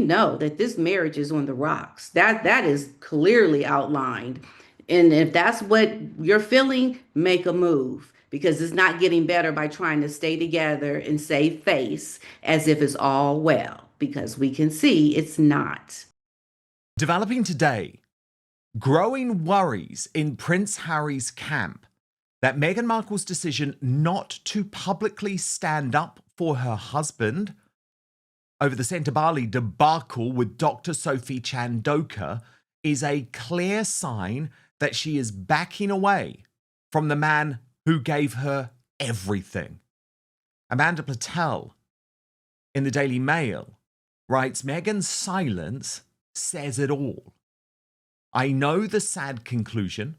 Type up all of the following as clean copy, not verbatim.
know that this marriage is on the rocks. That is clearly outlined. And if that's what you're feeling, make a move because it's not getting better by trying to stay together and save face as if it's all well, because we can see it's not. Developing today, growing worries in Prince Harry's camp that Meghan Markle's decision not to publicly stand up for her husband over the Sentebale debacle with Dr. Sophie Chandoka is a clear sign that she is backing away from the man who gave her everything. Amanda Patel in the Daily Mail writes, Meghan's silence says it all. I know the sad conclusion.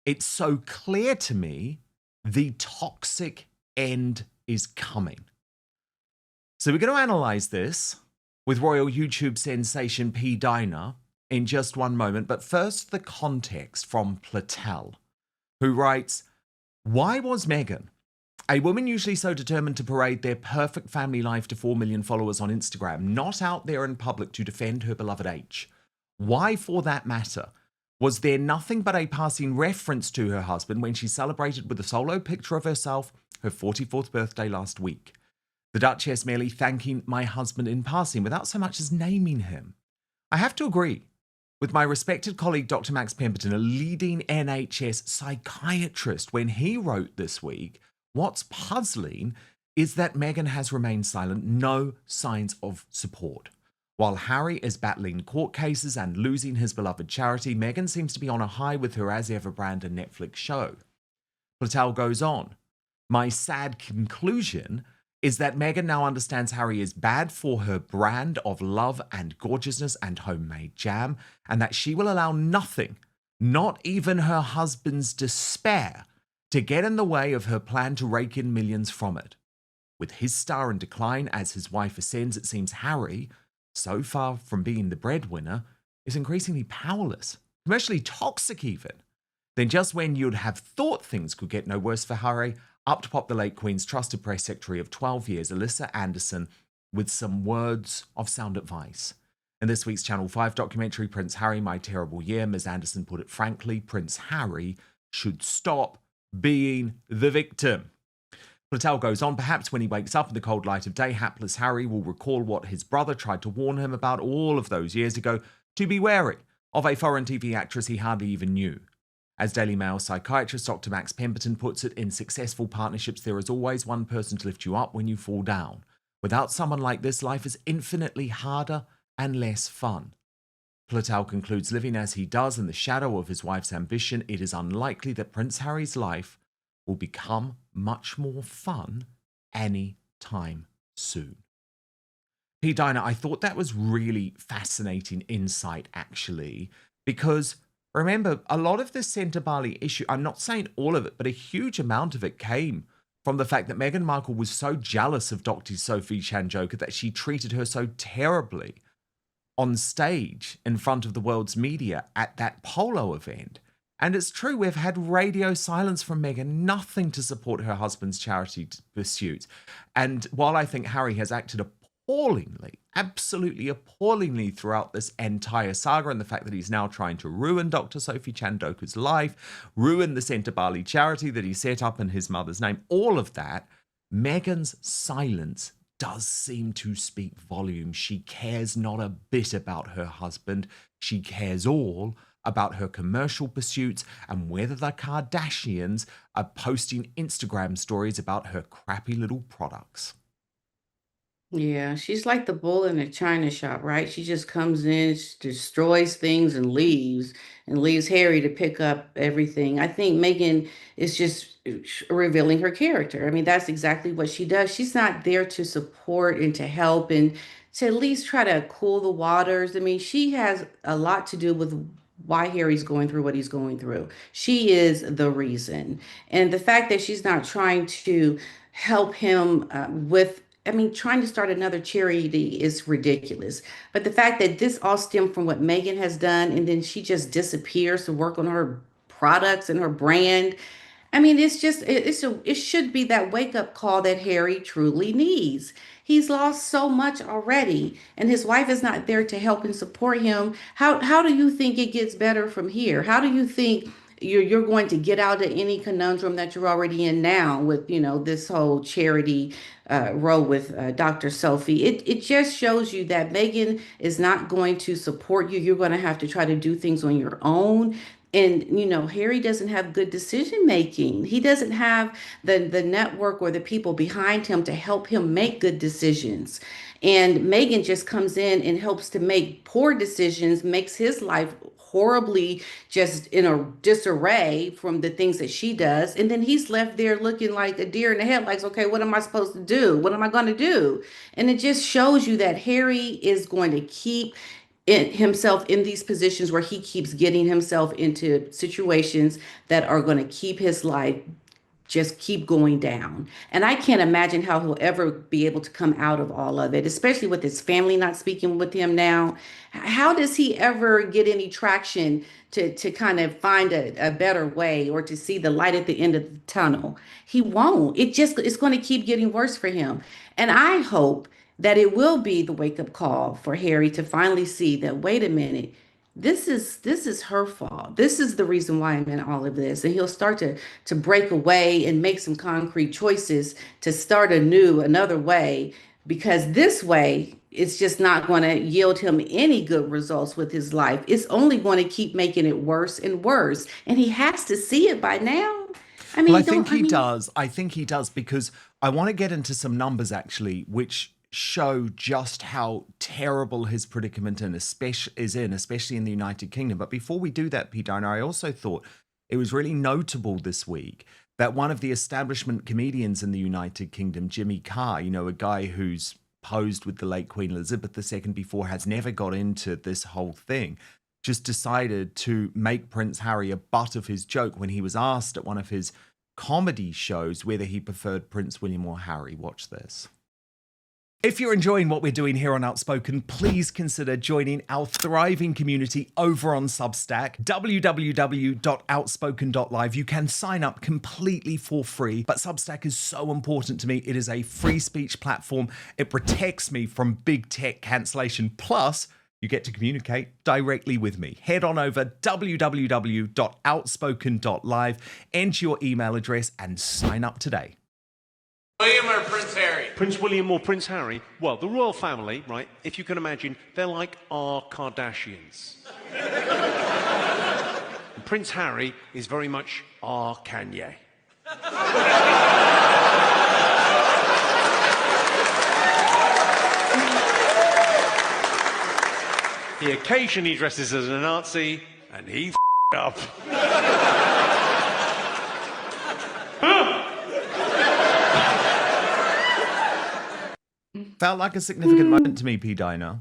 It's so clear to me the toxic end is coming. So we're going to analyze this with royal YouTube sensation P. Diner in just one moment. But first, the context from Platel, who writes, why was Meghan, a woman usually so determined to parade their perfect family life to 4 million followers on Instagram, not out there in public to defend her beloved H? Why, for that matter, was there nothing but a passing reference to her husband when she celebrated with a solo picture of herself her 44th birthday last week? The Duchess merely thanking my husband in passing without so much as naming him. I have to agree with my respected colleague Dr. Max Pemberton, a leading NHS psychiatrist, when he wrote this week, what's puzzling is that Meghan has remained silent, no signs of support. While Harry is battling court cases and losing his beloved charity, Meghan seems to be on a high with her as ever brand and Netflix show. Platel goes on, my sad conclusion is that Meghan now understands Harry is bad for her brand of love and gorgeousness and homemade jam, and that she will allow nothing, not even her husband's despair, to get in the way of her plan to rake in millions from it. With his star in decline as his wife ascends, it seems Harry, so far from being the breadwinner, is increasingly powerless, commercially toxic even. Then just when you'd have thought things could get no worse for Harry, up to pop the late Queen's trusted press secretary of 12 years, Alyssa Anderson, with some words of sound advice. In this week's Channel 5 documentary, Prince Harry, My Terrible Year, Ms. Anderson put it frankly, Prince Harry should stop being the victim. Platel goes on, perhaps when he wakes up in the cold light of day, hapless Harry will recall what his brother tried to warn him about all of those years ago, to be wary of a foreign TV actress he hardly even knew. As Daily Mail psychiatrist Dr. Max Pemberton puts it, in successful partnerships, there is always one person to lift you up when you fall down. Without someone like this, life is infinitely harder and less fun. Platel concludes, living as he does in the shadow of his wife's ambition, it is unlikely that Prince Harry's life will become much more fun any time soon. P. Diner, I thought that was really fascinating insight, actually, because remember, a lot of this Sentebale issue, I'm not saying all of it, but a huge amount of it came from the fact that Meghan Markle was so jealous of Dr. Sophie Chandoka that she treated her so terribly on stage in front of the world's media at that polo event. And it's true, we've had radio silence from Meghan, nothing to support her husband's charity pursuits. And while I think Harry has acted appallingly, absolutely appallingly throughout this entire saga, and the fact that he's now trying to ruin Dr. Sophie Chandoka's life, ruin the Sentebale charity that he set up in his mother's name, all of that, Meghan's silence does seem to speak volumes. She cares not a bit about her husband. She cares all about her commercial pursuits and whether the Kardashians are posting Instagram stories about her crappy little products. Yeah, she's like the bull in a china shop, right? She just comes in, destroys things, and leaves Harry to pick up everything. I think Meghan is just revealing her character. I mean, that's exactly what she does. She's not there to support and to help and to at least try to cool the waters. I mean, she has a lot to do with why Harry's going through what he's going through. She is the reason. And the fact that she's not trying to help him with, I mean, trying to start another charity is ridiculous. But the fact that this all stemmed from what Meghan has done, and then she just disappears to work on her products and her brand. I mean, it's just it should be that wake up call that Harry truly needs. He's lost so much already, and his wife is not there to help and support him. How do you think it gets better from here? How do you think you're going to get out of any conundrum that you're already in now with, this whole charity role with Dr. Sophie? It just shows you that Meghan is not going to support you. You're going to have to try to do things on your own. And Harry doesn't have good decision making. He doesn't have the network or the people behind him to help him make good decisions. And Meghan just comes in and helps to make poor decisions, makes his life horribly just in a disarray from the things that she does. And then he's left there looking like a deer in the headlights. Okay, what am I supposed to do? What am I going to do? And it just shows you that Harry is going to keep himself in these positions where he keeps getting himself into situations that are going to keep his life just keep going down. And I can't imagine how he'll ever be able to come out of all of it, especially with his family not speaking with him now. How does he ever get any traction to kind of find a better way or to see the light at the end of the tunnel? He won't. It's going to keep getting worse for him. And I hope that it will be the wake up call for Harry to finally see that, wait a minute, this is her fault. This is the reason why I'm in all of this. And he'll start to break away and make some concrete choices to start another way, because this way it's just not going to yield him any good results with his life. It's only going to keep making it worse and worse. And he has to see it by now. I Well, I mean, think don't I he mean does. I think he does because I want to get into some numbers actually, which show just how terrible his predicament especially in the United Kingdom. But before we do that, Peter, and I also thought it was really notable this week that one of the establishment comedians in the United Kingdom, Jimmy Carr, a guy who's posed with the late Queen Elizabeth II before, has never got into this whole thing, just decided to make Prince Harry a butt of his joke when he was asked at one of his comedy shows whether he preferred Prince William or Harry. Watch this. If you're enjoying what we're doing here on Outspoken, please consider joining our thriving community over on Substack, www.outspoken.live. You can sign up completely for free, but Substack is so important to me. It is a free speech platform. It protects me from big tech cancellation. Plus, you get to communicate directly with me. Head on over www.outspoken.live, enter your email address, and sign up today. William or Prince Harry? Prince William or Prince Harry? Well, the royal family, right, if you can imagine, they're like our Kardashians. And Prince Harry is very much our Kanye. He occasionally dresses as a Nazi, and he up. Felt like a significant moment to me, P. Diner.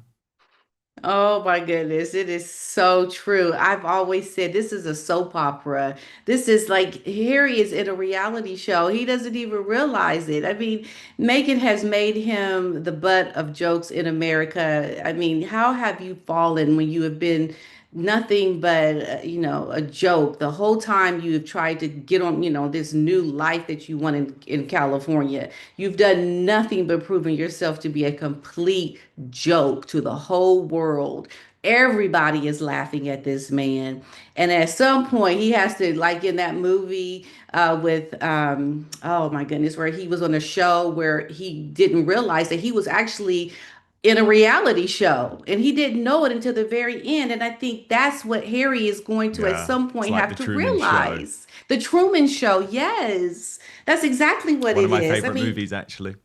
Oh my goodness, it is so true. I've always said this is a soap opera. This is like Harry is in a reality show. He doesn't even realize it. I mean, Meghan has made him the butt of jokes in America. I mean, how have you fallen when you have been nothing but, a joke the whole time you've tried to get on, this new life that you want in California? You've done nothing but proving yourself to be a complete joke to the whole world. Everybody is laughing at this man. And at some point, he has to, like in that movie with, oh my goodness, where he was on a show where he didn't realize that he was actually in a reality show and he didn't know it until the very end. And I think that's what Harry is going to at Yeah, some it's point like have the to Truman Show. realize. The Truman Show, yes. That's exactly what One of it my is. I favorite mean, movies, actually.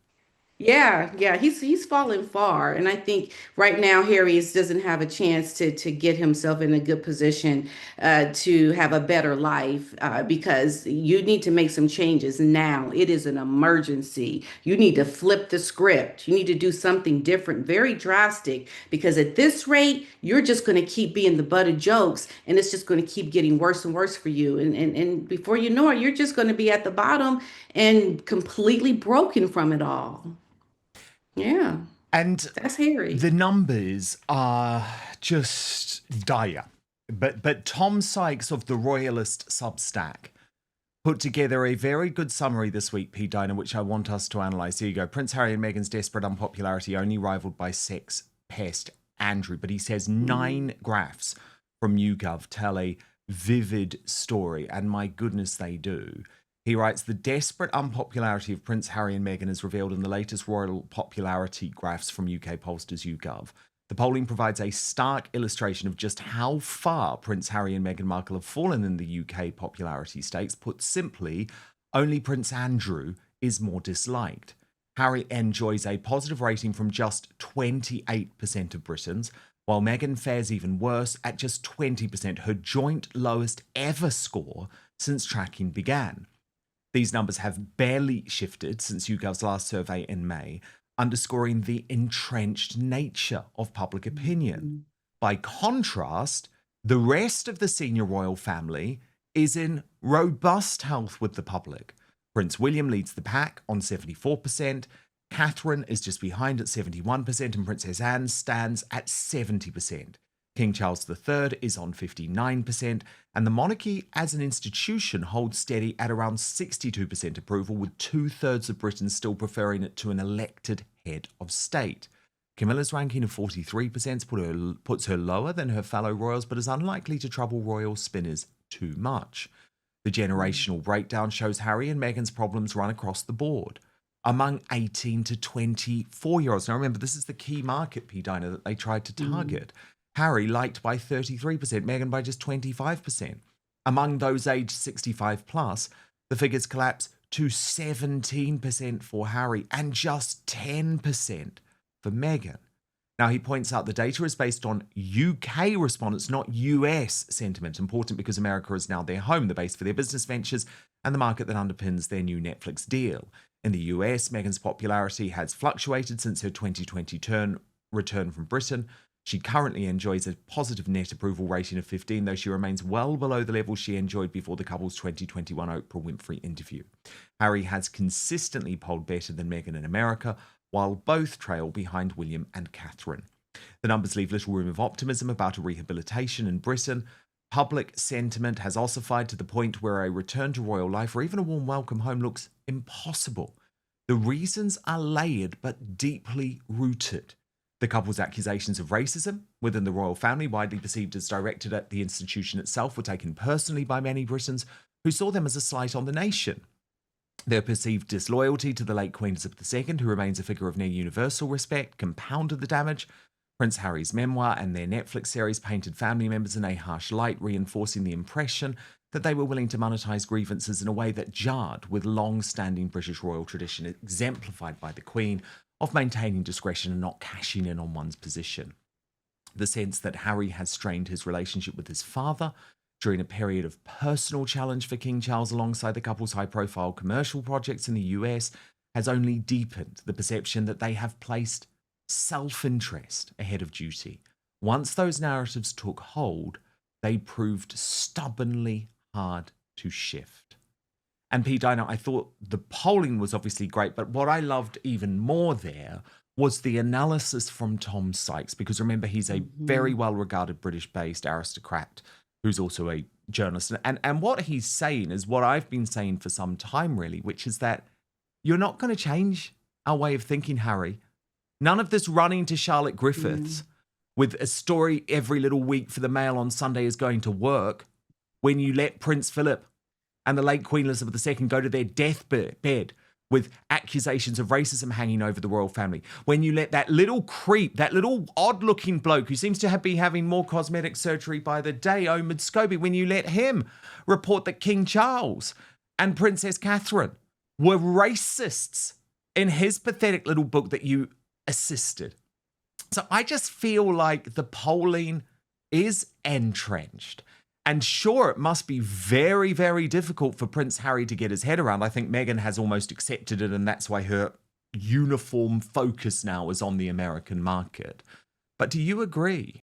yeah, he's fallen far, and I think right now doesn't have a chance to get himself in a good position to have a better life because you need to make some changes now. It is an emergency. You need to flip the script. You need to do something different, very drastic, because at this rate, you're just going to keep being the butt of jokes, and it's just going to keep getting worse and worse for you. And before you know it, you're just going to be at the bottom and completely broken from it all. Yeah, And that's Harry. the numbers are just dire. But Tom Sykes of the Royalist Substack put together a very good summary this week, P. Dinah, which I want us to analyse. Here you go. Prince Harry and Meghan's desperate unpopularity only rivaled by sex pest Andrew. But he says 9 graphs from YouGov tell a vivid story, and my goodness, they do. He writes, the desperate unpopularity of Prince Harry and Meghan is revealed in the latest royal popularity graphs from UK pollsters YouGov. The polling provides a stark illustration of just how far Prince Harry and Meghan Markle have fallen in the UK popularity stakes. Put simply, only Prince Andrew is more disliked. Harry enjoys a positive rating from just 28% of Britons, while Meghan fares even worse at just 20%, her joint lowest ever score since tracking began. These numbers have barely shifted since YouGov's last survey in May, underscoring the entrenched nature of public opinion. By contrast, the rest of the senior royal family is in robust health with the public. Prince William leads the pack on 74%, Catherine is just behind at 71%, and Princess Anne stands at 70%. King Charles III is on 59%, and the monarchy as an institution holds steady at around 62% approval, with 2/3 of Britons still preferring it to an elected head of state. Camilla's ranking of 43% puts her lower than her fellow royals, but is unlikely to trouble royal spinners too much. The generational breakdown shows Harry and Meghan's problems run across the board. Among 18 to 24-year-olds, now remember, this is the key market, P. Dinah, that they tried to target. Harry liked by 33%, Meghan by just 25%. Among those aged 65 plus, the figures collapse to 17% for Harry and just 10% for Meghan. Now, he points out the data is based on UK respondents, not US sentiment. Important because America is now their home, the base for their business ventures, and the market that underpins their new Netflix deal. In the US, Meghan's popularity has fluctuated since her 2020 return from Britain. She currently enjoys a positive net approval rating of 15, though she remains well below the level she enjoyed before the couple's 2021 Oprah Winfrey interview. Harry has consistently polled better than Meghan in America, while both trail behind William and Catherine. The numbers leave little room of optimism about a rehabilitation in Britain. Public sentiment has ossified to the point where a return to royal life or even a warm welcome home looks impossible. The reasons are layered but deeply rooted. The couple's accusations of racism within the royal family, widely perceived as directed at the institution itself, were taken personally by many Britons who saw them as a slight on the nation. Their perceived disloyalty to the late Queen Elizabeth II, who remains a figure of near universal respect, compounded the damage. Prince Harry's memoir and their Netflix series painted family members in a harsh light, reinforcing the impression that they were willing to monetize grievances in a way that jarred with long-standing British royal tradition, exemplified by the Queen, of maintaining discretion and not cashing in on one's position. The sense that Harry has strained his relationship with his father during a period of personal challenge for King Charles alongside the couple's high-profile commercial projects in the US has only deepened the perception that they have placed self-interest ahead of duty. Once those narratives took hold, they proved stubbornly hard to shift. And P. Dinah, I thought the polling was obviously great, but what I loved even more there was the analysis from Tom Sykes, because remember, he's a very well-regarded British-based aristocrat who's also a journalist. And what he's saying is what I've been saying for some time, really, which is that you're not going to change our way of thinking, Harry. None of this running to Charlotte Griffiths with a story every little week for the Mail on Sunday is going to work when you let Prince Philip and the late Queen Elizabeth II go to their deathbed with accusations of racism hanging over the royal family. When you let that little creep, that little odd-looking bloke who seems to be having more cosmetic surgery by the day, Omid Scobie, when you let him report that King Charles and Princess Catherine were racists in his pathetic little book that you assisted. So I just feel like the polling is entrenched. And sure, it must be very, very difficult for Prince Harry to get his head around. I think Meghan has almost accepted it, and that's why her uniform focus now is on the American market. But do you agree?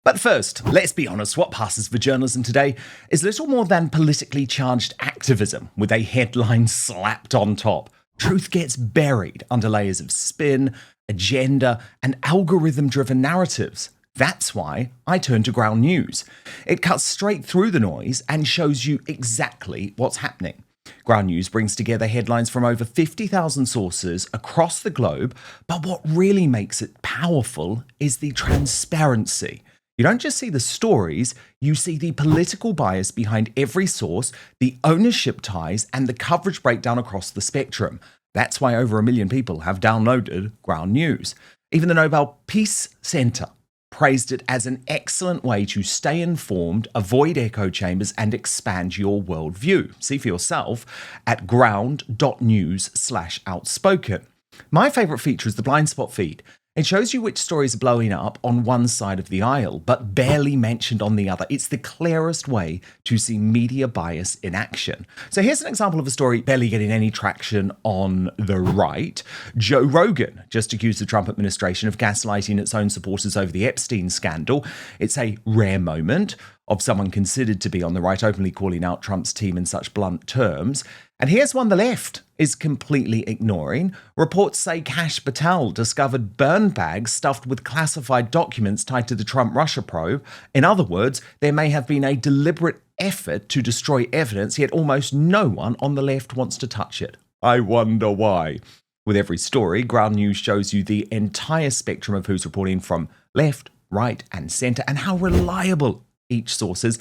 But first, let's be honest, what passes for journalism today is little more than politically charged activism with a headline slapped on top. Truth gets buried under layers of spin, agenda, and algorithm-driven narratives. That's why I turn to Ground News. It cuts straight through the noise and shows you exactly what's happening. Ground News brings together headlines from over 50,000 sources across the globe, but what really makes it powerful is the transparency. You don't just see the stories, you see the political bias behind every source, the ownership ties, and the coverage breakdown across the spectrum. That's why over 1 million people have downloaded Ground News. Even the Nobel Peace Center praised it as an excellent way to stay informed, avoid echo chambers, and expand your worldview. See for yourself at ground.news/outspoken. My favourite feature is the blind spot feed. It shows you which stories are blowing up on one side of the aisle, but barely mentioned on the other. It's the clearest way to see media bias in action. So here's an example of a story barely getting any traction on the right. Joe Rogan just accused the Trump administration of gaslighting its own supporters over the Epstein scandal. It's a rare moment of someone considered to be on the right openly calling out Trump's team in such blunt terms. And here's one the left is completely ignoring. Reports say Kash Patel discovered burn bags stuffed with classified documents tied to the Trump-Russia probe. In other words, there may have been a deliberate effort to destroy evidence, yet almost no one on the left wants to touch it. I wonder why. With every story, Ground News shows you the entire spectrum of who's reporting from left, right, and centre, and how reliable each source is.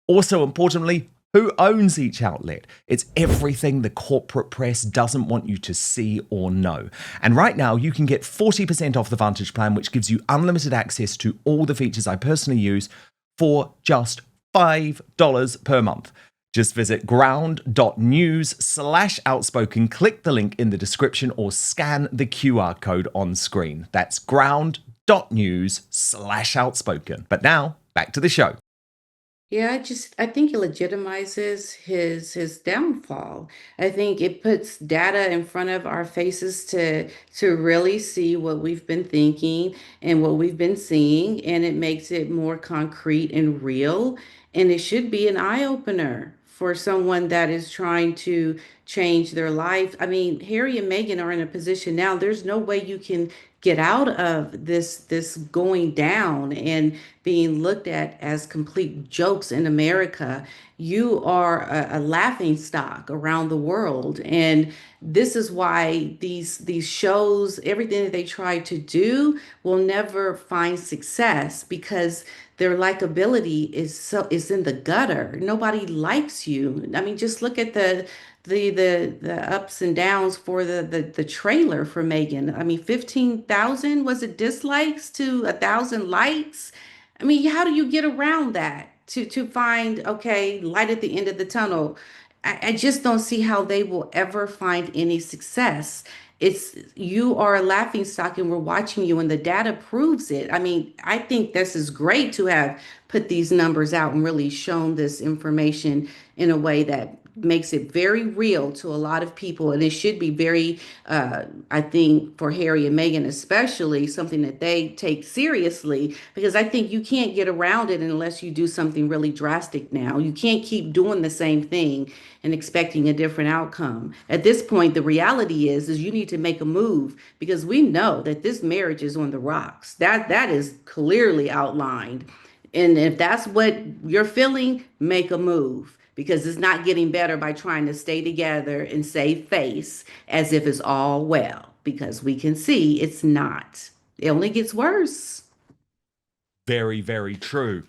Also, importantly, who owns each outlet? It's everything the corporate press doesn't want you to see or know. And right now, you can get 40% off the Vantage plan, which gives you unlimited access to all the features I personally use for just $5 per month. Just visit ground.news/outspoken, click the link in the description, or scan the QR code on screen. That's ground.news/outspoken. But now, back to the show. Yeah, I think it legitimizes his downfall. I think it puts data in front of our faces to really see what we've been thinking and what we've been seeing, and it makes it more concrete and real. And it should be an eye opener for someone that is trying to change their life. I mean, Harry and Meghan are in a position now. There's no way you can get out of this going down and being looked at as complete jokes in America. You are a laughing stock around the world, and this is why these shows, everything that they try to do, will never find success because their likability is in the gutter. Nobody likes you. I mean, just look at the ups and downs for the trailer for Megan. I mean, 15,000 was it dislikes to 1,000 likes? I mean, how do you get around that to find okay light at the end of the tunnel? I just don't see how they will ever find any success. It's you are a laughing stock and we're watching you and the data proves it. I mean, I think this is great to have put these numbers out and really shown this information in a way that makes it very real to a lot of people. And it should be very, I think, for Harry and Meghan especially, something that they take seriously because I think you can't get around it unless you do something really drastic now. You can't keep doing the same thing and expecting a different outcome. At this point, the reality is you need to make a move because we know that this marriage is on the rocks. That is clearly outlined. And if that's what you're feeling, make a move because it's not getting better by trying to stay together and save face as if it's all well because we can see it's not. It only gets worse. Very, very true.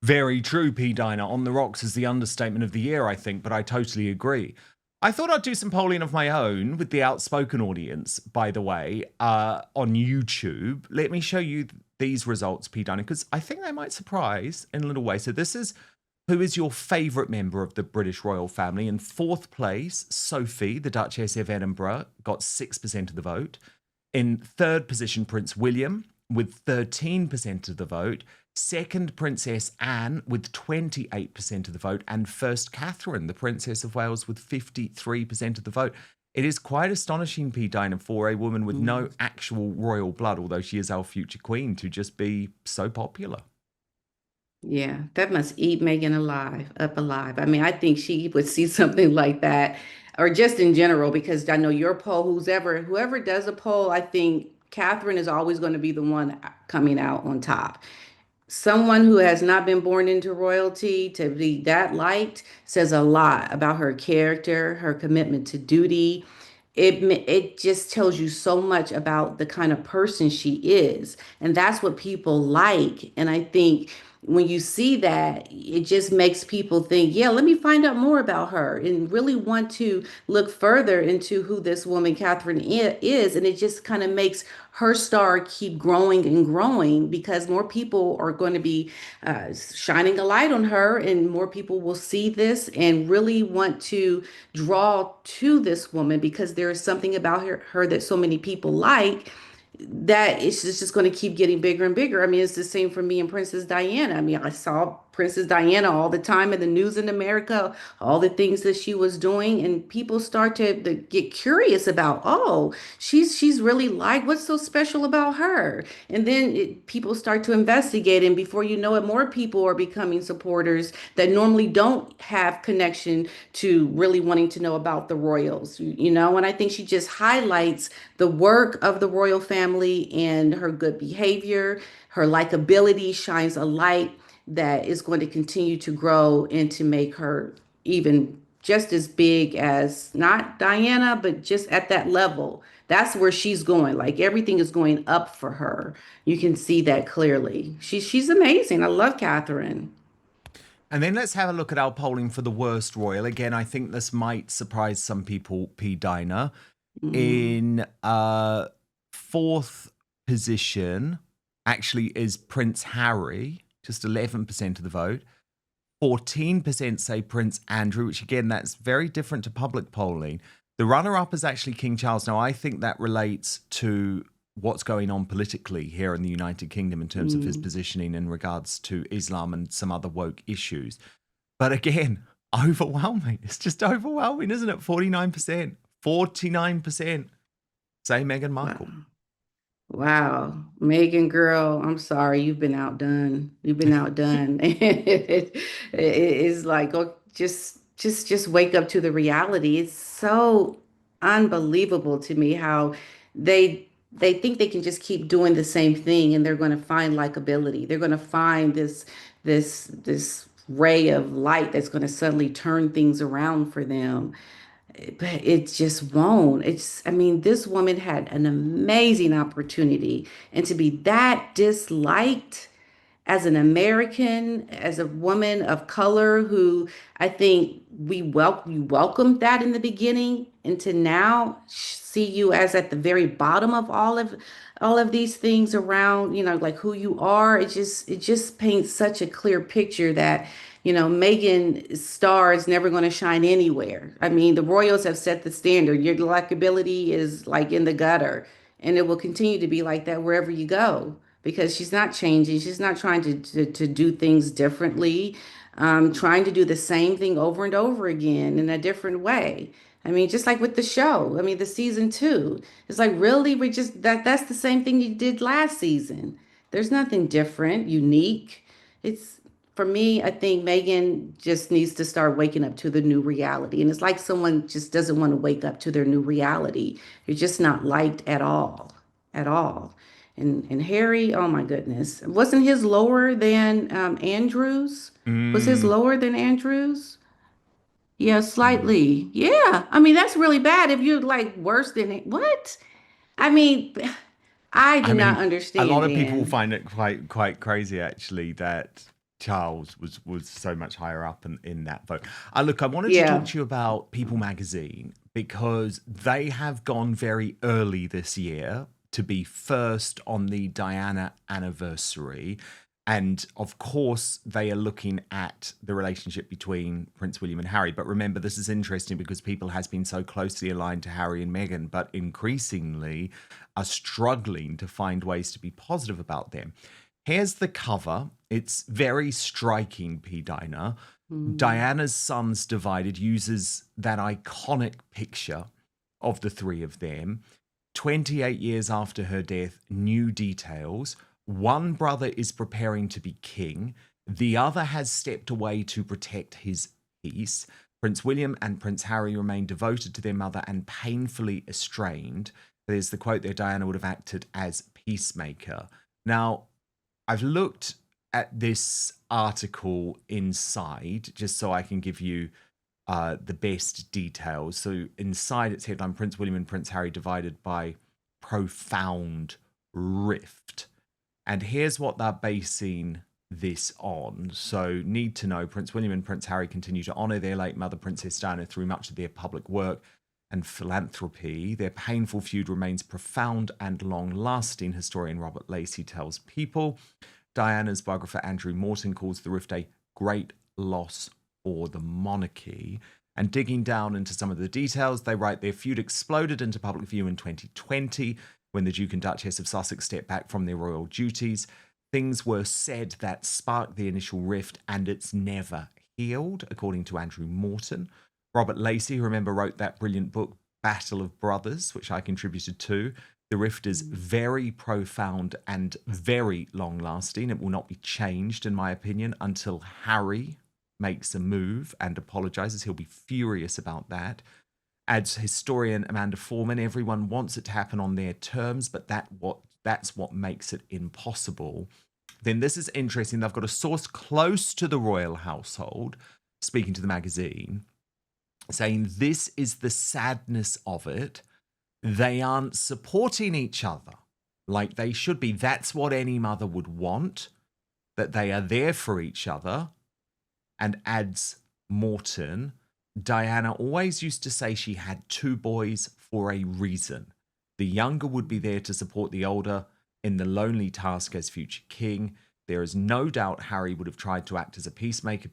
Very true, P. Diner. On the rocks is the understatement of the year, I think, but I totally agree. I thought I'd do some polling of my own with the Outspoken audience, by the way, on YouTube. Let me show you these results, P. Diner, because I think they might surprise in a little way. So this is who is your favourite member of the British royal family. In fourth place, Sophie, the Duchess of Edinburgh, got 6% of the vote. In third position, Prince William, with 13% of the vote. Second, Princess Anne, with 28% of the vote. And first, Catherine, the Princess of Wales, with 53% of the vote. It is quite astonishing, P. Diner, for a woman with no actual royal blood, although she is our future queen, to just be so popular. Yeah, that must eat Megan alive, up alive. I mean, I think she would see something like that, or just in general, because I know your poll, whoever does a poll, I think Catherine is always going to be the one coming out on top. someone who has not been born into royalty to be that liked says a lot about her character, her commitment to duty. It just tells you so much about the kind of person she is, and that's what people like. And I think when you see that, it just makes people think, yeah, let me find out more about her and really want to look further into who this woman, Catherine, is. And it just kind of makes her star keep growing and growing because more people are going to be shining a light on her, and more people will see this and really want to draw to this woman because there is something about her that so many people like, that it's just going to keep getting bigger and bigger. I mean, it's the same for me and Princess Diana. I mean, I saw Princess Diana all the time in the news in America, all the things that she was doing, and people start to get curious about, oh, she's really like, what's so special about her? And then people start to investigate, and before you know it, more people are becoming supporters that normally don't have connection to really wanting to know about the royals, you know. And I think she just highlights the work of the royal family and her good behavior, her likability shines a light that is going to continue to grow and to make her even just as big as not Diana, but just at that level. That's where she's going. Like everything is going up for her. You can see that clearly. She's amazing. I love Catherine. And then let's have a look at our polling for the worst royal. Again, I think this might surprise some people, P. Diner. Mm. In fourth position, actually, is Prince Harry, just 11% of the vote. 14% say Prince Andrew, which again, that's very different to public polling. The runner-up is actually King Charles. Now, I think that relates to what's going on politically here in the United Kingdom in terms of his Mm. positioning in regards to Islam and some other woke issues. But again, overwhelming. It's just overwhelming, isn't it? 49%, 49% say Meghan Markle. Wow. Wow, Megan, girl, I'm sorry, you've been outdone. You've been outdone. It's like, oh, just wake up to the reality. It's so unbelievable to me how they think they can just keep doing the same thing and they're going to find likability. They're going to find this ray of light that's going to suddenly turn things around for them, but it just won't. I mean, this woman had an amazing opportunity, and to be that disliked as an American, as a woman of color who I think we welcomed that in the beginning, and to now see you as at the very bottom of all of these things around, you know, like who you are. It just paints such a clear picture that, you know, Megan's star is never going to shine anywhere. I mean, the Royals have set the standard. Your likability is like in the gutter, and it will continue to be like that wherever you go because she's not changing. She's not trying to do things differently, trying to do the same thing over and over again in a different way. I mean, just like with the show. I mean, the season two. It's like, really, we just that's the same thing you did last season. There's nothing different, unique. It's for me, I think Megan just needs to start waking up to the new reality. And it's like someone just doesn't want to wake up to their new reality. You're just not liked at all, at all. And Harry, oh my goodness, wasn't his lower than Andrews? Was his Mm, lower than Andrews? Yeah, mm. slightly. Yeah. I mean, that's really bad if you're like worse than it. What? I mean, I I do not mean, a lot understand of people will then. find it quite crazy actually that Charles was so much higher up in that vote. Look, I wanted to talk Yeah. to you about People Magazine because they have gone very early this year to be first on the Diana anniversary. And of course, they are looking at the relationship between Prince William and Harry. But remember, this is interesting because People has been so closely aligned to Harry and Meghan, but increasingly are struggling to find ways to be positive about them. Here's the cover. It's very striking, P. Diner. Mm. Diana's Sons Divided uses that iconic picture of the three of them. 28 years after her death, new details. One brother is preparing to be king, the other has stepped away to protect his peace. Prince William and Prince Harry remain devoted to their mother and painfully estranged. There's the quote there, Diana would have acted as peacemaker. Now, I've looked at this article inside, just so I can give you the best details. So inside its headline, Prince William and Prince Harry divided by profound rift. And here's what they're basing this on. So, need to know, Prince William and Prince Harry continue to honour their late mother, Princess Diana, through much of their public work and philanthropy. Their painful feud remains profound and long-lasting, historian Robert Lacey tells People. Diana's biographer Andrew Morton calls the rift a great loss for the monarchy. And digging down into some of the details, they write their feud exploded into public view in 2020 when the Duke and Duchess of Sussex stepped back from their royal duties. Things were said that sparked the initial rift, and it's never healed, according to Andrew Morton. Robert Lacey, who remember wrote that brilliant book, Battle of Brothers, which I contributed to. The rift is very profound and very long-lasting. It will not be changed, in my opinion, until Harry makes a move and apologizes. He'll be furious about that. Adds historian Amanda Foreman, everyone wants it to happen on their terms, but that's what makes it impossible. Then this is interesting. They've got a source close to the royal household, speaking to the magazine, saying this is the sadness of it. They aren't supporting each other like they should be. That's what any mother would want, that they are there for each other. And adds Morton, Diana always used to say she had two boys for a reason. The younger would be there to support the older in the lonely task as future king. There is no doubt Harry would have tried to act as a peacemaker.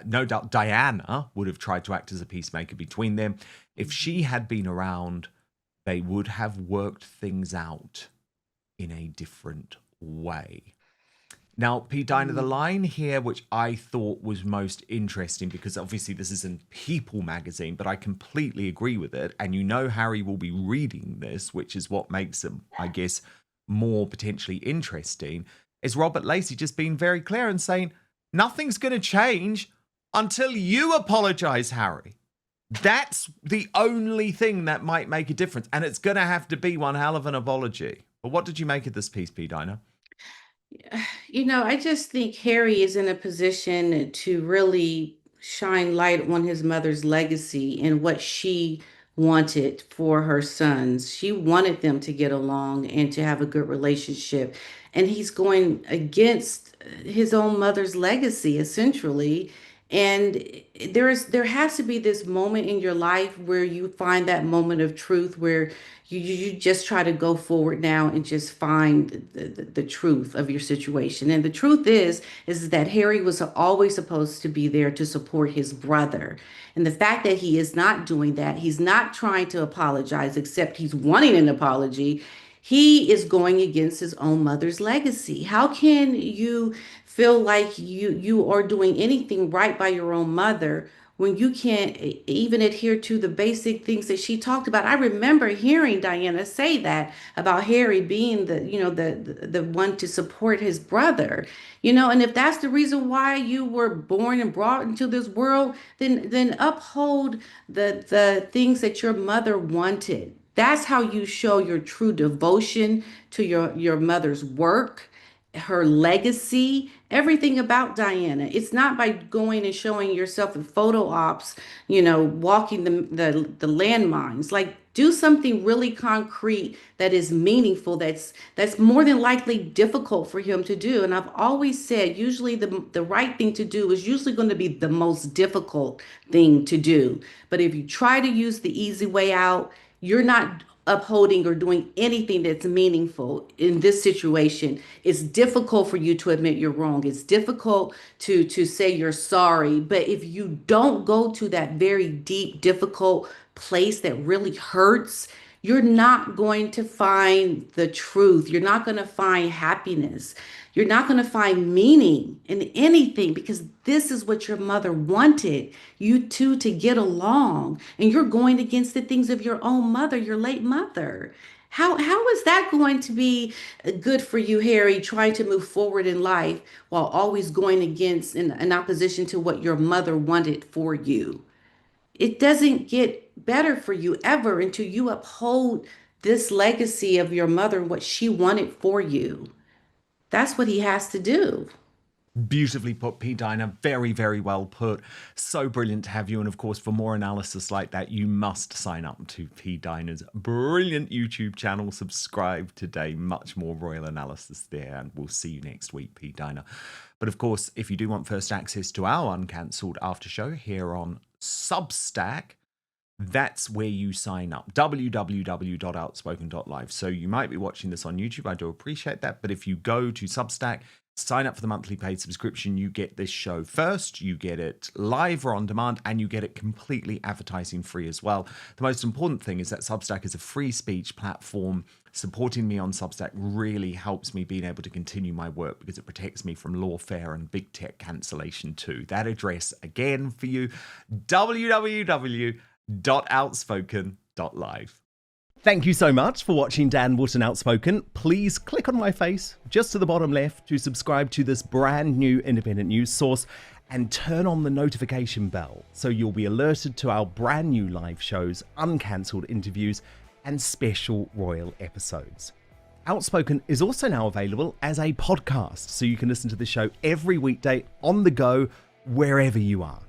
No doubt Diana would have tried to act as a peacemaker between them. If she had been around, they would have worked things out in a different way. Now, Pete Diner, the line here, which I thought was most interesting, because obviously this is in People magazine, but I completely agree with it. And you know Harry will be reading this, which is what makes him, I guess, more potentially interesting, is Robert Lacey just being very clear and saying, nothing's going to change until you apologize, Harry. That's the only thing that might make a difference. And it's going to have to be one hell of an apology. But what did you make of this piece, Pete Diner? I just think Harry is in a position to really shine light on his mother's legacy and what she wanted for her sons. She wanted them to get along and to have a good relationship. And he's going against his own mother's legacy, essentially. And there has to be this moment in your life where you find that moment of truth where you just try to go forward now and just find the truth of your situation. And the truth is that Harry was always supposed to be there to support his brother. And the fact that he is not doing that, he's not trying to apologize, except he's wanting an apology. He is going against his own mother's legacy. How can you feel like you are doing anything right by your own mother when you can't even adhere to the basic things that she talked about? I remember hearing Diana say that about Harry being the one to support his brother. And if that's the reason why you were born and brought into this world, then uphold the things that your mother wanted. That's how you show your true devotion to your mother's work, her legacy, everything about Diana. It's not by going and showing yourself in photo ops, walking the landmines. Like, do something really concrete that is meaningful, that's more than likely difficult for him to do. And I've always said usually the right thing to do is usually going to be the most difficult thing to do. But if you try to use the easy way out, you're not upholding or doing anything that's meaningful in this situation. It's difficult for you to admit you're wrong. It's difficult to say you're sorry. But if you don't go to that very deep, difficult place that really hurts, you're not going to find the truth. You're not going to find happiness. You're not going to find meaning in anything, because this is what your mother wanted you two to get along. And you're going against the things of your own mother, your late mother. How is that going to be good for you, Harry, trying to move forward in life while always going against in opposition to what your mother wanted for you? It doesn't get better for you ever until you uphold this legacy of your mother and what she wanted for you. That's what he has to do. Beautifully put, P. Dinah. Very, very well put. So brilliant to have you. And of course, for more analysis like that, you must sign up to P. Dinah's brilliant YouTube channel. Subscribe today. Much more royal analysis there. And we'll see you next week, P. Dinah. But of course, if you do want first access to our uncancelled after show here on Substack, that's where you sign up, www.outspoken.live. So you might be watching this on YouTube. I do appreciate that. But if you go to Substack, sign up for the monthly paid subscription, you get this show first, you get it live or on demand, and you get it completely advertising free as well. The most important thing is that Substack is a free speech platform. Supporting me on Substack really helps me being able to continue my work because it protects me from lawfare and big tech cancellation too. That address again for you, www.outspoken.live. Thank you so much for watching Dan Wootton Outspoken. Please click on my face just to the bottom left to subscribe to this brand new independent news source and turn on the notification bell so you'll be alerted to our brand new live shows, uncancelled interviews, and special royal episodes. Outspoken is also now available as a podcast, so you can listen to the show every weekday on the go, wherever you are.